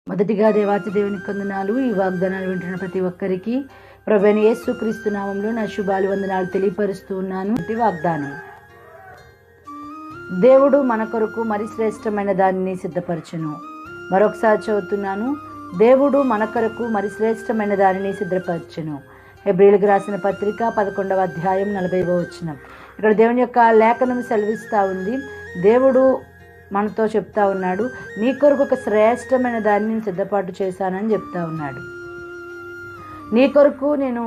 మొదటిగా దేవాతి దేవునికి వందనాలు. ఈ వాగ్దానాలు వింటున్న ప్రతి ఒక్కరికి ప్రభువైన యేసుక్రీస్తు నామంలో నా శుభాలు వందనాలు తెలియపరుస్తూ ఉన్నాను. వాగ్దానం: దేవుడు మన కొరకు మరి శ్రేష్టమైన దానిని సిద్ధపరచును. మరొకసారి చదువుతున్నాను. దేవుడు మన కొరకు మరి శ్రేష్టమైన దానిని సిద్ధపరచును. హెబ్రీయులకు రాసిన పత్రిక 11వ అధ్యాయం 40వ వచనం. ఇక్కడ దేవుని యొక్క లేఖనం సెలవిస్తూ ఉంది. దేవుడు మనతో చెప్తా ఉన్నాడు, నీ కొరకు ఒక శ్రేష్టమైన దాన్ని నేను సిద్ధపాటు చేశానని చెప్తా ఉన్నాడు. నీ కొరకు నేను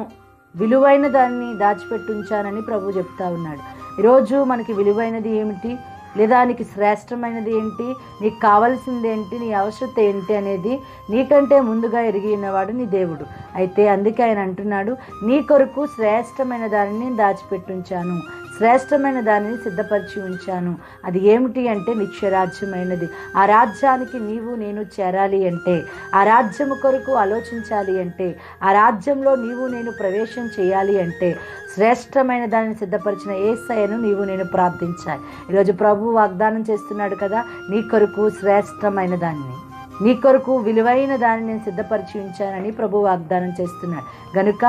విలువైన దాన్ని దాచిపెట్టి ఉంచానని ప్రభు చెప్తా ఉన్నాడు. ఈరోజు మనకి విలువైనది ఏమిటి, లేదా నీకు శ్రేష్టమైనది ఏంటి, నీకు కావాల్సింది ఏంటి, నీ అవసరత ఏంటి అనేది నీకంటే ముందుగా ఎరిగి ఉన్నవాడు నీ దేవుడు. అయితే అందుకే ఆయన అంటున్నాడు, నీ కొరకు శ్రేష్టమైన దానిని నేను దాచిపెట్టి ఉంచాను, శ్రేష్టమైన దానిని సిద్ధపరిచి ఉంచాను. అది ఏమిటి అంటే నిత్యరాజ్యమైనది. ఆ రాజ్యానికి నీవు నేను చేరాలి అంటే, ఆ రాజ్యము కొరకు ఆలోచించాలి అంటే, ఆ రాజ్యంలో నీవు నేను ప్రవేశం చేయాలి అంటే శ్రేష్టమైన దానిని సిద్ధపరిచిన యేసయ్యను నీవు నేను ప్రార్థించాలి. ఈరోజు ప్రభు వాగ్దానం చేస్తున్నాడు కదా, నీ కొరకు శ్రేష్టమైన దాన్ని, నీ కొరకు విలువైన దానిని నేను సిద్ధపరిచి ఉంచానని ప్రభు వాగ్దానం చేస్తున్నాడు. గనుక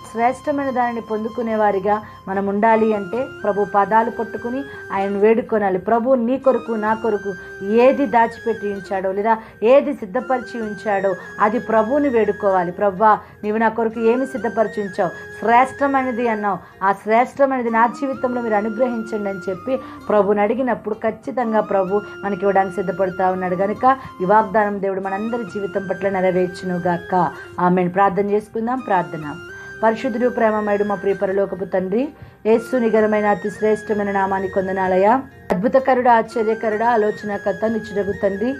శ్రేష్టమైన దానిని పొందుకునే వారిగా మనం ఉండాలి అంటే ప్రభు పాదాలు పట్టుకుని ఆయన వేడుకొనాలి. ప్రభు నీ కొరకు నా కొరకు ఏది దాచిపెట్టి ఉంచాడో, లేదా ఏది సిద్ధపరిచి ఉంచాడో అది ప్రభువుని వేడుకోవాలి. ప్రభువా, నీవు నా కొరకు ఏమి సిద్ధపరిచి ఉంచావు, శ్రేష్టమైనది అన్నావు, ఆ శ్రేష్టమైనది నా జీవితంలో మీరు అనుగ్రహించండి అని చెప్పి ప్రభుని అడిగినప్పుడు ఖచ్చితంగా ప్రభు మనకి ఇవ్వడానికి సిద్ధపడుతూ ఉన్నాడు. కనుక ఈ వాగ్దానం దేవుడు మనందరి జీవితం పట్ల నెరవేర్చును గాక. ఆమేన్. ప్రార్థన చేసుకుందాం. ప్రార్థన: పరిశుద్ధుడు, ప్రేమమయుడు, మా ప్రియ పరలోకపు తండ్రి, యేసు నిగరమైన అతి శ్రేష్టమైన నామానికి వందనాలయ్యా. అద్భుతకరుడ, ఆశ్చర్యకరుడ, ఆలోచనకర్త, నిత్యుడగు తండ్రి,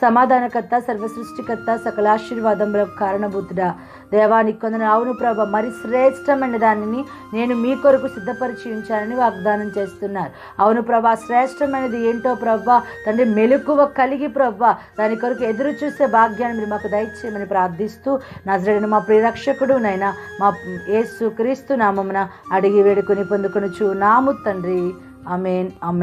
సమాధానకర్త, సర్వసృష్టికర్త, సకల ఆశీర్వాదములకు కారణభూతుడా, దేవానికి వందనాలు. అవును ప్రభా, మరి శ్రేష్టమైన దానిని నేను మీ కొరకు సిద్ధపరిచి ఉంచానని వాగ్దానం చేస్తున్నారు. అవును ప్రభా, శ్రేష్టమైనది ఏంటో ప్రభా తండ్రి మెలకువ కలిగి ప్రభా దాని కొరకు ఎదురు చూసే భాగ్యాన్ని మీరు మాకు దయచేయమని ప్రార్థిస్తూ, నజరేయుడైన మా ప్రియరక్షకుడు నైనా మా యేసు క్రీస్తు నామమున అడిగి వేడుకొని పొందుకొనుచు నాము తండ్రి. ఆమేన్. ఆమేన్.